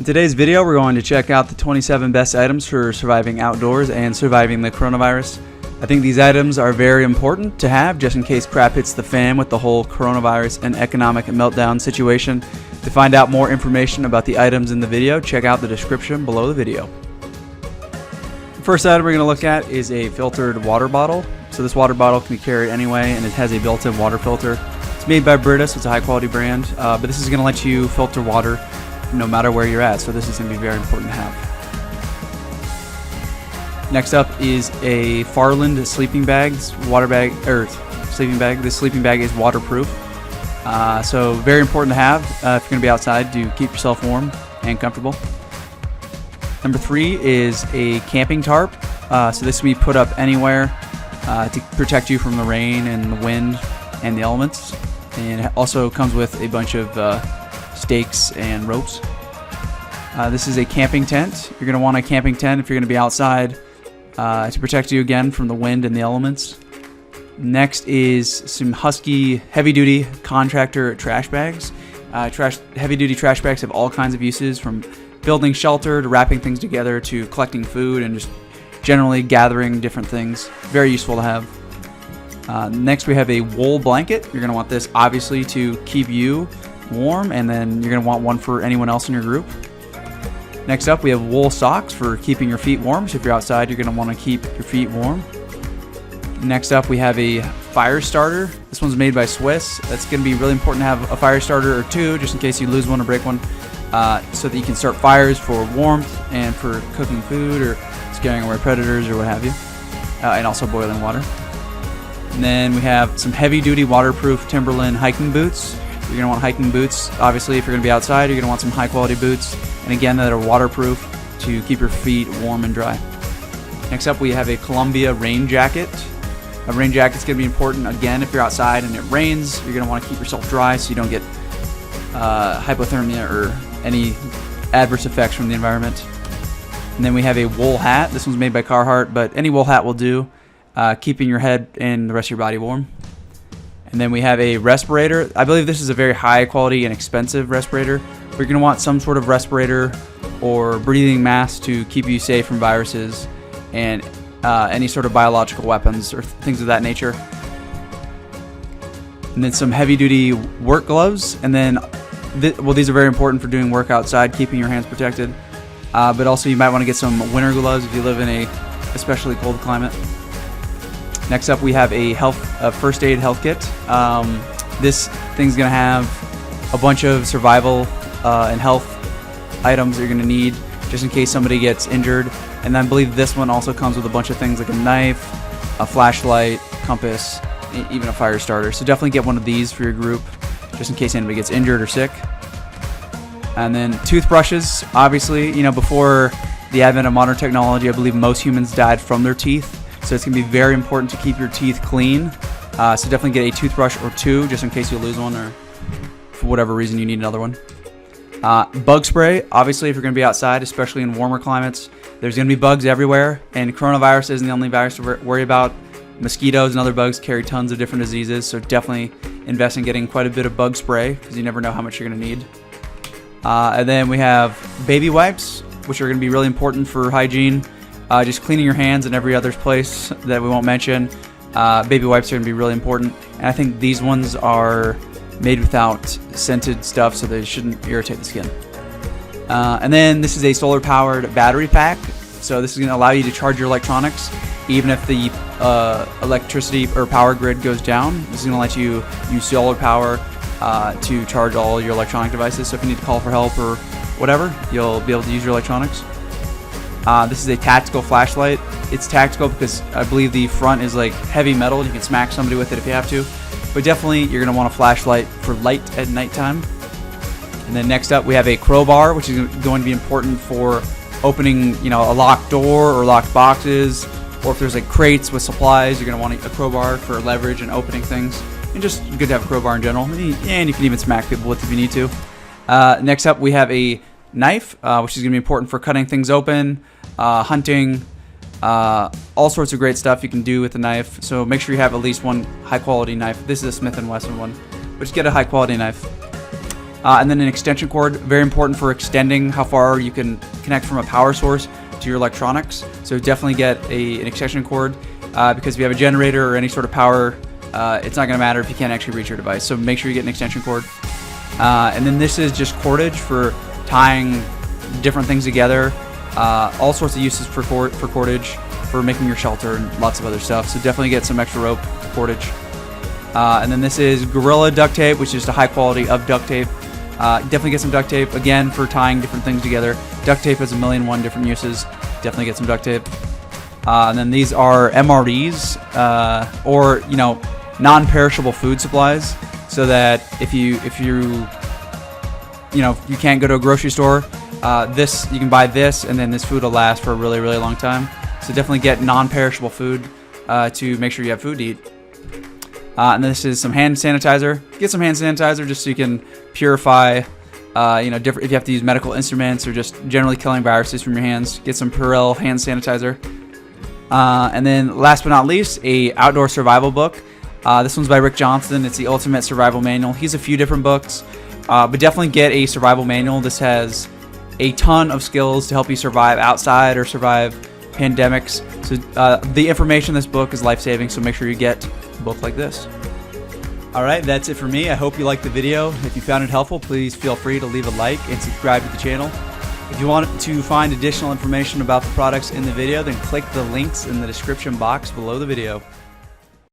In today's video, we're going to check out the 27 best items for surviving outdoors and surviving the coronavirus. I think these items are very important to have just in case crap hits the fan with the whole coronavirus and economic meltdown situation. To find out more information about the items in the video, check out the description below the video. The first item we're going to look at is a filtered water bottle. So this water bottle can be carried anyway, and it has a built-in water filter. It's made by Brita, so it's a high-quality brand, but this is going to let you filter water no matter where you're at, so this is going to be very important to have. Next up is a Farland sleeping bag, sleeping bag. This sleeping bag is waterproof, so very important to have if you're going to be outside to keep yourself warm and comfortable. Number 3 is a camping tarp. So this can be put up anywhere to protect you from the rain and the wind and the elements. And it also comes with a bunch of stakes and ropes. This is a camping tent. You're going to want a camping tent if you're going to be outside to protect you again from the wind and the elements. Next is some Husky heavy-duty contractor trash bags. Heavy-duty trash bags have all kinds of uses, from building shelter to wrapping things together to collecting food and just generally gathering different things. Very useful to have. Next we have a wool blanket. You're going to want this obviously to keep you warm, and then you're going to want one for anyone else in your group. Next up we have wool socks for keeping your feet warm. So if you're outside, you're going to want to keep your feet warm. Next up we have a fire starter. This one's made by Swiss. That's going to be really important to have a fire starter or two just in case you lose one or break one, so that you can start fires for warmth and for cooking food or scaring away predators or what have you, and also boiling water. And then we have some heavy-duty waterproof Timberland hiking boots. You're going to want hiking boots. Obviously, if you're going to be outside, you're going to want some high-quality boots, and again, that are waterproof to keep your feet warm and dry. Next up, we have a Columbia rain jacket. A rain jacket's going to be important, again, if you're outside and it rains. You're going to want to keep yourself dry so you don't get hypothermia or any adverse effects from the environment. And then we have a wool hat. This one's made by Carhartt, but any wool hat will do, keeping your head and the rest of your body warm. And then we have a respirator. I believe this is a very high quality and expensive respirator. You're going to want some sort of respirator or breathing mask to keep you safe from viruses and any sort of biological weapons or things of that nature. And then some heavy duty work gloves. And then, these are very important for doing work outside, keeping your hands protected. But also you might want to get some winter gloves if you live in a especially cold climate. Next up we have a first aid health kit. This thing's going to have a bunch of survival and health items that you're going to need just in case somebody gets injured. And I believe this one also comes with a bunch of things like a knife, a flashlight, compass, even a fire starter. So definitely get one of these for your group just in case anybody gets injured or sick. And then toothbrushes. Obviously, before the advent of modern technology, I believe most humans died from their teeth. So it's going to be very important to keep your teeth clean. So definitely get a toothbrush or two just in case you lose one or for whatever reason you need another one. Bug spray. Obviously, if you're going to be outside, especially in warmer climates, there's going to be bugs everywhere. And coronavirus isn't the only virus to worry about. Mosquitoes and other bugs carry tons of different diseases. So definitely invest in getting quite a bit of bug spray because you never know how much you're going to need. And then we have baby wipes, which are going to be really important for hygiene. Just cleaning your hands in every other place that we won't mention. Baby wipes are going to be really important. And I think these ones are made without scented stuff, so they shouldn't irritate the skin. And then this is a solar-powered battery pack. So this is going to allow you to charge your electronics even if the electricity or power grid goes down. This is going to let you use solar power to charge all your electronic devices. So if you need to call for help or whatever, you'll be able to use your electronics. This is a tactical flashlight. It's tactical because I believe the front is like heavy metal and you can smack somebody with it if you have to. But definitely you're going to want a flashlight for light at nighttime. And then next up we have a crowbar, which is going to be important for opening, a locked door or locked boxes, or if there's like crates with supplies, you're going to want a crowbar for leverage and opening things. And just good to have a crowbar in general. And you can even smack people with if you need to. Next up we have a knife, which is going to be important for cutting things open, hunting, all sorts of great stuff you can do with the knife. So make sure you have at least one high quality knife. This is a Smith & Wesson one, but just get a high quality knife. And then an extension cord, very important for extending how far you can connect from a power source to your electronics. So definitely get an extension cord because if you have a generator or any sort of power, it's not going to matter if you can't actually reach your device. So make sure you get an extension cord. And then this is just cordage for tying different things together. All sorts of uses for cordage, for making your shelter and lots of other stuff. So definitely get some extra rope cordage. And then this is Gorilla duct tape, which is the high quality of duct tape. Definitely get some duct tape, again, for tying different things together. Duct tape has 1,000,001 different uses. Definitely get some duct tape. And then these are MREs, or non-perishable food supplies, so that if you can't go to a grocery store, you can buy this, and then this food will last for a really, really long time. So definitely get non-perishable food to make sure you have food to eat. And this is some hand sanitizer. Get some hand sanitizer just so you can purify, if you have to use medical instruments or just generally killing viruses from your hands. Get some Purell hand sanitizer. And then last but not least, a outdoor survival book. This one's by Rick Johnson. It's the Ultimate Survival Manual. He's a few different books, but definitely get a survival manual. This has a ton of skills to help you survive outside or survive pandemics. So the information in this book is life-saving, so make sure you get a book like this. Alright, that's it for me. I hope you liked the video. If you found it helpful, please feel free to leave a like and subscribe to the channel. If you want to find additional information about the products in the video, then click the links in the description box below the video.